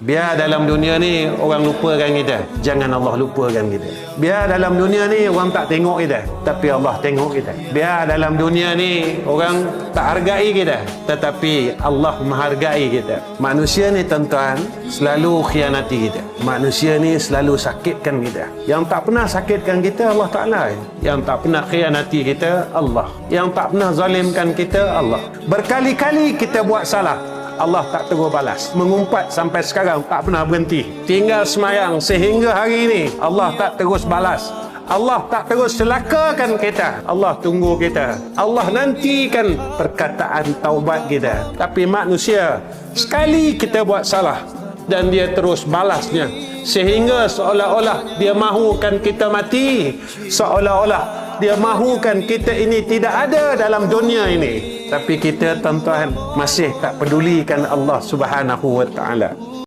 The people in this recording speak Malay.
Biar dalam dunia ni orang lupakan kita, jangan Allah lupakan kita. Biar dalam dunia ni orang tak tengok kita, tapi Allah tengok kita. Biar dalam dunia ni orang tak hargai kita, tetapi Allah menghargai kita. Manusia ni tuan-tuan selalu khianati kita. Manusia ni selalu sakitkan kita. Yang tak pernah sakitkan kita Allah Ta'ala. Yang tak pernah khianati kita Allah. Yang tak pernah zalimkan kita Allah. Berkali-kali kita buat salah, Allah tak tegur balas. Mengumpat sampai sekarang tak pernah berhenti. Tinggal semayang sehingga hari ini Allah tak terus balas. Allah tak terus celakakan kita. Allah tunggu kita. Allah nantikan perkataan taubat kita. Tapi manusia, sekali kita buat salah dan dia terus balasnya, sehingga seolah-olah dia mahukan kita mati, seolah-olah dia mahukan kita ini tidak ada dalam dunia ini. Tapi kita tuan-tuan masih tak pedulikan Allah Subhanahu wa ta'ala.